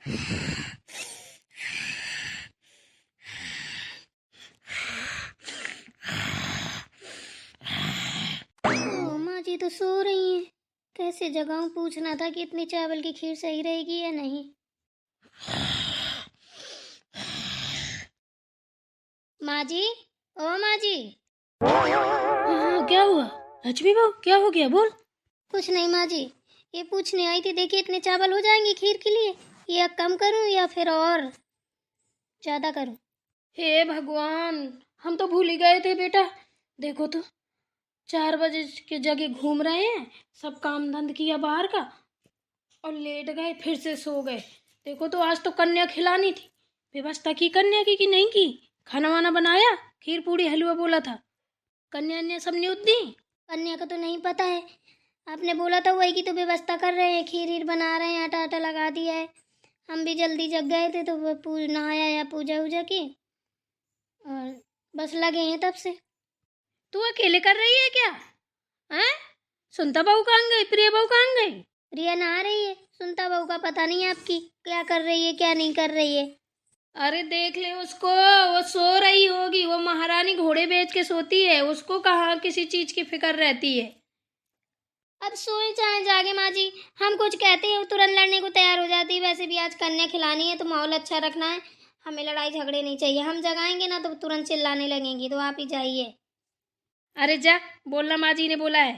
माँ जी तो सो रही हैं। कैसे जगाऊं? पूछना था कि इतनी चावल की खीर सही रहेगी या नहीं। माँ जी, ओ माँ जी। हाँ, क्या हुआ लक्ष्मी बहू? क्या हो गया? बोल। कुछ नहीं माँ जी, ये पूछने आई थी, देखिए इतने चावल हो जाएंगे खीर के लिए, या कम करूं या फिर और ज्यादा करूं? हे भगवान, हम तो भूल ही गए थे बेटा। देखो तो 4 बजे के जगह घूम रहे हैं, सब काम धंध किया बाहर का और लेट गए, फिर से सो गए। देखो तो आज तो कन्या खिलानी थी, व्यवस्था की कन्या की कि नहीं की? खाना वाना बनाया? खीर पूड़ी हलवा बोला था, कन्या ने सब न्यूत दी? कन्या का तो नहीं पता है, आपने बोला था वही की तो व्यवस्था कर रहे हैं, खीर हीर बना रहे हैं, आटा आटा लगा दिया है। हम भी जल्दी जग गए थे तो वो नहाया या पूजा वूजा की और बस लगे हैं तब से। तू अकेले कर रही है क्या? हैं? सुनता बहू कहाँ गई? प्रिया बहू कहाँ गई? प्रिया नहा रही है, सुनता बहू का पता नहीं आपकी क्या कर रही है क्या नहीं कर रही है। अरे देख ले उसको, वो सो रही होगी, वो महारानी घोड़े बेच के सोती है, उसको कहाँ किसी चीज की फिक्र रहती है। अब सोए चाहे जागे माँ जी, हम कुछ कहते हैं तुरंत लड़ने को तैयार हो जाती है। वैसे भी आज कन्या खिलानी है तो माहौल अच्छा रखना है, हमें लड़ाई झगड़े नहीं चाहिए। हम जगाएंगे ना तो तुरंत चिल्लाने लगेंगी, तो आप ही जाइए। अरे जा, बोलना माँ जी ने बोला है।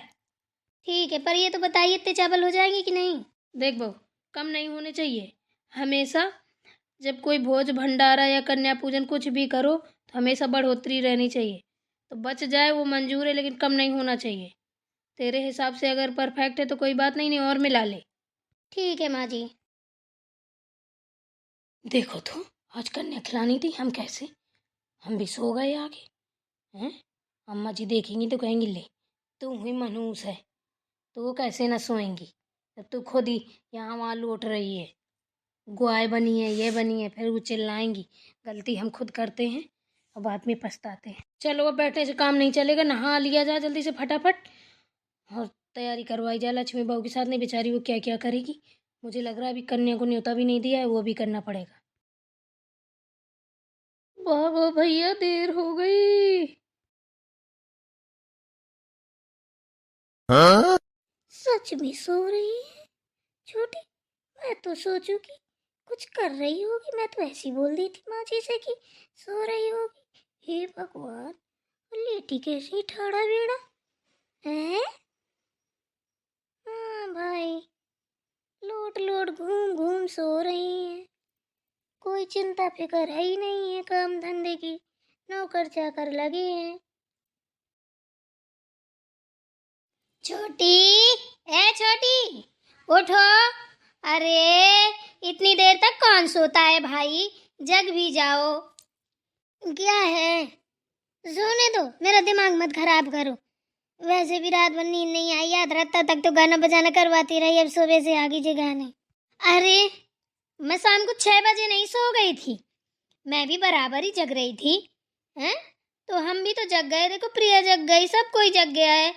ठीक है, पर ये तो बताइए इतने चावल हो जाएंगे कि नहीं? देख बहू, कम नहीं होने चाहिए। हमेशा जब कोई भोज भंडारा या कन्या पूजन कुछ भी करो तो हमेशा बढ़ोतरी रहनी चाहिए। तो बच जाए वो मंजूर है, लेकिन कम नहीं होना चाहिए। तेरे हिसाब से अगर परफेक्ट है तो कोई बात नहीं, और मिला ले। ठीक है माँ जी। देखो तो आज कन्या खिलानी थी, हम भी सो गए आगे। हैं? अम्मा जी देखेंगी तो कहेंगी ले तू हुई मनहूस है, तो वो कैसे न सोएंगी जब तू खुद ही यहाँ वहाँ लौट रही है। गुआए बनी है, ये बनी है, फिर वो चिल्लाएंगी। गलती हम खुद करते हैं और बाद में पछताते हैं। चलो अब बैठने से काम नहीं चलेगा, नहा लिया जाए जल्दी से फटाफट और तैयारी करवाई जाए। लक्ष्मी बहू के साथ नहीं, बेचारी वो क्या क्या करेगी। मुझे लग रहा है अभी कन्या को न्योता भी नहीं दिया है, वो भी करना पड़ेगा। वाह भैया, देर हो गई। सच में सो रही है छोटी? मैं तो सोचू कि कुछ कर रही होगी, मैं तो ऐसी बोल दी थी माँ जी से कि सो रही होगी। हे भगवान, लेटी कैसी ठाड़ा बेड़ा है। हाँ भाई, लोट लोट घूम घूम सो रही है, कोई चिंता फिक्र है ही नहीं है काम धंधे की, नौकर चाकर लगे हैं। छोटी, ए छोटी, उठो। अरे इतनी देर तक कौन सोता है भाई, जग भी जाओ। क्या है? सोने दो, मेरा दिमाग मत खराब करो। वैसे भी रात भर नींद नहीं आई, याद रहता तक तो गाना बजाना करवाती रही, अब सुबह से आगे जे गाने। अरे मैं शाम को 6 बजे नहीं सो गई थी, मैं भी बराबर ही जग रही थी। हैं? तो हम भी तो जग गए, देखो प्रिया जग गई, सब कोई जग गया है।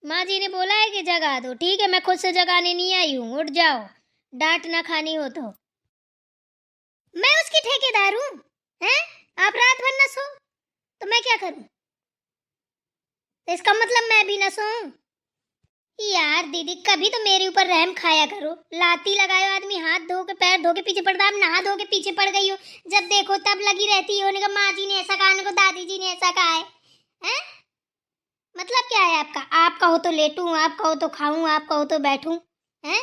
माँ जी ने बोला है कि जगा दो, ठीक है, मैं खुद से जगाने नहीं आई हूँ, उठ जाओ, डांट ना खानी हो तो। मैं उसकी ठेकेदार हूँ? हैं? आप रात भर न सो तो मैं क्या करूँ? तो इसका मतलब मैं भी न सोऊं? यार दीदी, कभी तो मेरे ऊपर रहम खाया करो। लाती लगायो आदमी, हाथ धो के पैर धो के पीछे पड़ता, अब नहा धो के पीछे पड़ गई हो, जब देखो तब लगी रहती हो। उन्होंने कहा माँ जी ने ऐसा कहा, उन्होंने कहा दादी जी ने ऐसा कहा है। हैं? मतलब क्या है आपका? आप कहो तो लेटूं, आप कहो तो खाऊं, आप कहो तो बैठूं। हैं?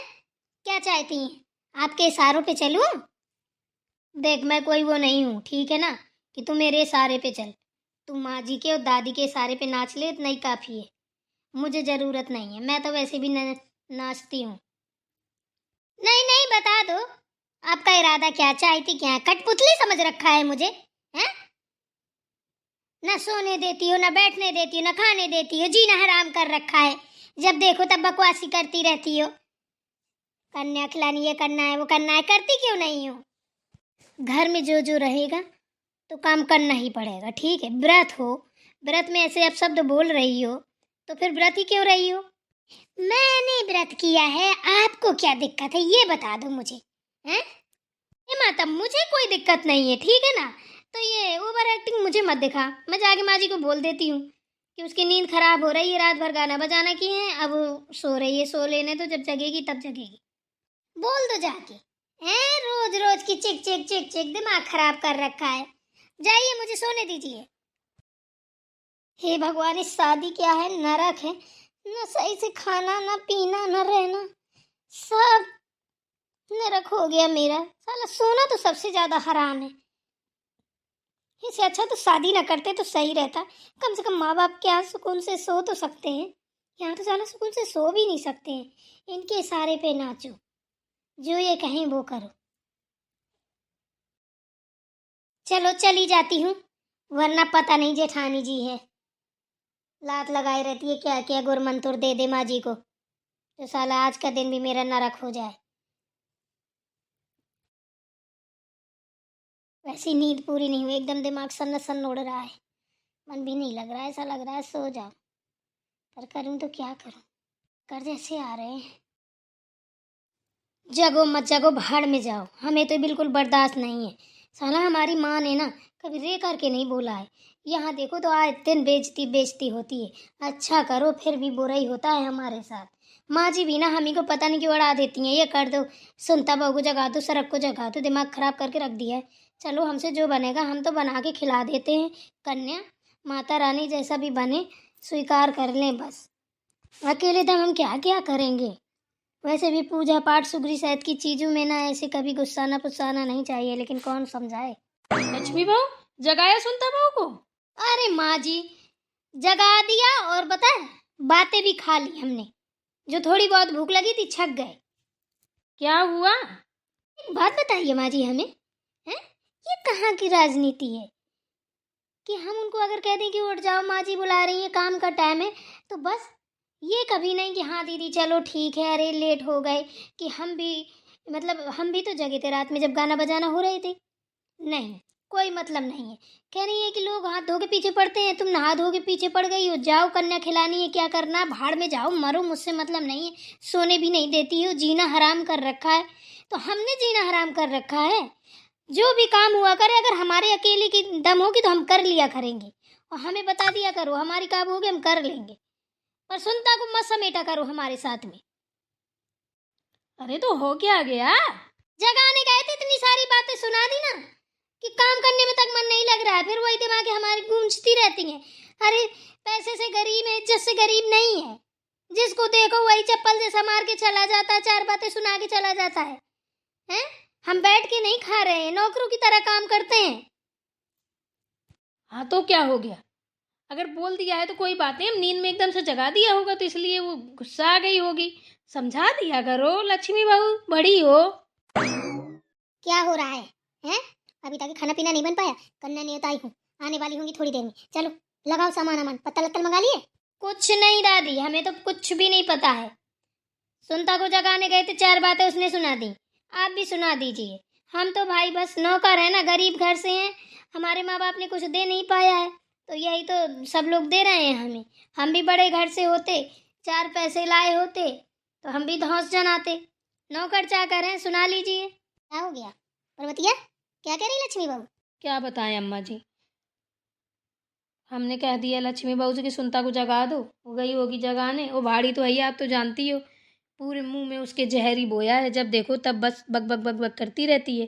क्या चाहती हैं? आपके इशारों पे चलूं? देख मैं कोई वो नहीं हूँ, ठीक है ना, कि तू मेरे इशारे पे चल। तू माँ जी के और दादी के इशारे पे नाच ले, इतना ही काफी है। मुझे जरूरत नहीं है, मैं तो वैसे भी नाचती हूँ। नहीं नहीं, बता दो आपका इरादा क्या, चाहती क्या है? कठपुतली समझ रखा है मुझे? हैं? न सोने देती हो, न बैठने देती हो, न खाने देती हो, जीना हराम कर रखा है। जब देखो तब बकवासी करती रहती हो। कन्या खिलानी, ये करना है वो करना है, करती क्यों नहीं हो? घर में जो जो रहेगा तो काम करना ही पड़ेगा, ठीक है। व्रत हो, व्रत में ऐसे आप शब्द बोल रही हो तो फिर व्रत ही क्यों रही हो? मैंने व्रत किया है, आपको क्या दिक्कत है ये बता दो मुझे। हैं? तब मुझे कोई दिक्कत नहीं है, ठीक है ना। तो ये ओवर एक्टिंग मुझे मत दिखा। मैं जाके माँ जी को बोल देती हूँ कि उसकी नींद खराब हो रही है, रात भर गाना बजाना किए हैं, अब वो सो रही है। सो लेने तो, जब जगेगी तब जगेगी। बोल दो जाके। हैं, रोज रोज की चिक चिक चिक चिक, दिमाग खराब कर रखा है। जाइए, मुझे सोने दीजिए। हे भगवान, इस शादी क्या है, नरक है। न सही से खाना, न पीना, न रहना, सब नरक हो गया मेरा। साला सोना तो सबसे ज्यादा हराम है। इससे अच्छा तो शादी ना करते तो सही रहता। कम से कम माँ बाप के यहाँ सुकून से सो तो सकते हैं। यहाँ तो साला सुकून से सो भी नहीं सकते हैं। इनके इशारे पे नाचो, जो ये कहें वो करो। चलो चली जाती हूँ, वरना पता नहीं जेठानी जी है, लात लगाई रहती है क्या क्या गुरमंतुर दे दे माँ जी को, तो साला आज का दिन भी मेरा नरक हो जाए। वैसी नींद पूरी नहीं हुई, एकदम दिमाग सन्न सन्न उड़ रहा है। मन भी नहीं लग रहा है, ऐसा लग रहा है सो जाओ, पर करूं तो क्या करूं। कर जैसे आ रहे हैं। जगो मत जगो, भाड़ में जाओ, हमें तो बिल्कुल बर्दाश्त नहीं है। साला हमारी माँ ने ना कभी रे करके नहीं बोला है। यहाँ देखो तो आए दिन बेइज्जती बेइज्जती होती है। अच्छा करो फिर भी बुरा ही होता है हमारे साथ। माँ जी भी ना हम ही को पता नहीं क्यों अड़ा देती हैं। ये कर दो, सुनता बहू को जगा दो, सरक को जगा दो, दिमाग खराब करके रख दिया है। चलो हमसे जो बनेगा हम तो बना के खिला देते हैं। कन्या माता रानी जैसा भी बने स्वीकार कर लें बस। अकेले दम हम क्या क्या करेंगे। वैसे भी पूजा पाठ सुगरी सहित की चीजों में ना ऐसे कभी गुस्साना पुस्साना नहीं चाहिए, लेकिन कौन समझाए। लक्ष्मी बहू, जगाया सुनता बहू को? अरे माँ जी, जगा दिया और बताए बातें भी खा ली हमने। जो थोड़ी बहुत भूख लगी थी छक गए। क्या हुआ? एक बात बताइए माँ जी हमें, हैं, ये कहाँ की राजनीति है कि हम उनको अगर कह दें कि उठ जाओ माँ जी बुला रही है, काम का टाइम है, तो बस। ये कभी नहीं कि हाँ दीदी चलो ठीक है, अरे लेट हो गए, कि हम भी मतलब हम भी तो जगे थे रात में जब गाना बजाना हो रहे थे। नहीं, कोई मतलब नहीं है। कह रही है कि लोग हाथ धो के पीछे पड़ते हैं, तुम नहा धो के पीछे पड़ गई हो। जाओ कन्या खिलानी है, क्या करना, भाड़ में जाओ मरो, मुझसे मतलब नहीं है। सोने भी नहीं देती हो, जीना हराम कर रखा है। तो हमने जीना हराम कर रखा है। जो भी काम हुआ करे, अगर हमारे अकेले की दम होगी तो हम कर लिया करेंगे, और हमें बता दिया करो हमारी काम होगी हम कर लेंगे, पर सुनता को मत समेटा करो हमारे साथ में। अरे तो हो क्या गया? जगाने गए थे, इतनी सारी बातें सुना दी ना कि काम करने में तक मन नहीं लग रहा है। फिर वही दिमाग हमारी गूंजती रहती हैं। अरे पैसे से गरीब है, इज्जत से गरीब नहीं है। जिसको देखो वही चप्पल जैसा मार के चला जाता है, चार बातें सुना के चला जाता है। हैं? हम बैठ के नहीं खा रहे हैं, नौकरों की तरह काम करते हैं। हाँ तो क्या हो गया? अगर बोल दिया है तो कोई बात नहीं, हम नींद में एकदम से जगा दिया होगा तो इसलिए वो गुस्सा आ गई होगी। समझा दिया करो, लक्ष्मी बहू बड़ी हो। क्या हो रहा है? हैं? अभी तक खाना पीना नहीं बन पाया? कन्या नहीं आई हूँ, आने वाली होंगी थोड़ी देर में। चलो लगाओ सामान अमान, पत्ता लत्तल मंगा लिए? कुछ नहीं दादी, हमें तो कुछ भी नहीं पता है। सुनता को जगाने गए थे, चार बातें उसने सुना दी, आप भी सुना दीजिए। हम तो भाई बस नौकर है ना, गरीब घर से हैं। हमारे माँ बाप ने कुछ दे नहीं पाया है, तो यही तो सब लोग दे रहे हैं हमें। हम भी बड़े घर से होते, चार पैसे लाए होते तो हम भी धौंस जनाते। नौकर चाकर हैं, सुना लीजिए। क्या हो गया पर्वतिया, क्या कह रही लक्ष्मी बहू? क्या बताएं अम्मा जी, हमने कह दिया लक्ष्मी बहू से कि सुनता को जगा दो, वो गई होगी जगाने। वो भाड़ी तो है, आप तो जानती हो, पूरे मुंह में उसके जहर ही बोया है। जब देखो तब बस बक बक बक बक करती रहती है।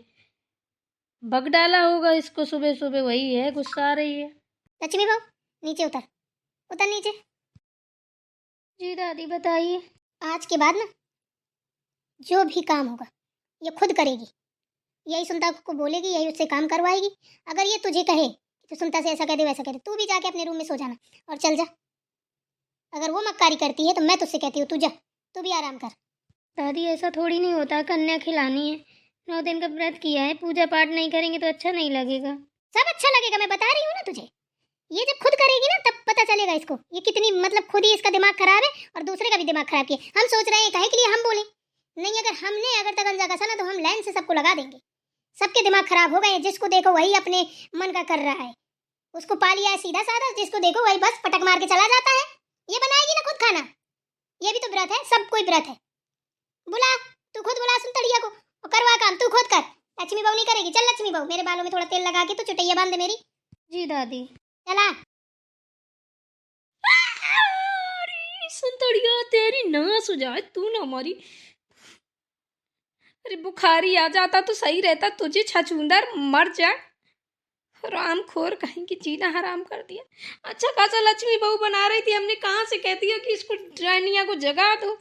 बक डाला होगा इसको सुबह सुबह, वही है गुस्सा आ रही है। लक्ष्मी बहू नीचे उतर, उतर नीचे। जी दादी बताइए। आज के बाद ना जो भी काम होगा ये खुद करेगी, यही सुनता को बोलेगी, यही उससे काम करवाएगी। अगर ये तुझे कहे तो सुनता से ऐसा कह दे वैसा कह दे, तू भी जाके अपने रूम में सो जाना और चल जा। अगर वो मक्कारी करती है तो मैं तुझसे कहती हूँ तू जा, तू भी आराम कर। दादी ऐसा थोड़ी नहीं होता, कन्या खिलानी है, 9 दिन का व्रत किया है, पूजा पाठ नहीं करेंगे तो अच्छा नहीं लगेगा। सब अच्छा लगेगा, मैं बता रही हूँ ना तुझे। ये जब खुद करेगी ना तब पता चलेगा इसको, ये कितनी मतलब खुद ही इसका दिमाग खराब है और दूसरे का भी दिमाग खराब किया। हम सोच रहे हैं काहे के लिए हम बोले नहीं, अगर हमने अगर तगंजा कसा ना तो हम लाइन से सबको लगा देंगे। सबके दिमाग खराब हो गए, जिसको देखो वही अपने मन का कर रहा है, उसको पा लिया है सीधा साधा, जिसको देखो वही बस पटक मार के चला जाता है। ये बनाएगी ना खुद खाना, ये भी तो व्रत है, सब कोई व्रत है। बुला, तू खुद बुला सुन तड़िया को और करवा काम तू खुद कर। लक्ष्मी बहू नहीं करेगी। चल लक्ष्मी बहू, मेरे बालों में थोड़ा तेल लगा के तो चुटैया बांध दे मेरी। जी दादी। चला। अरे संतड़िया, तेरी नास हो जाए तू ना हमारी। अरे बुखारी आ जाता तो सही रहता, तुझे छछूंदर मर जाए। हराम खोर कहेंगी, जीना हराम कर दिया। अच्छा खासा लक्ष्मी बहू बना रही थी, हमने कहाँ से कह दिया कि इसको रानिया को जगा दो।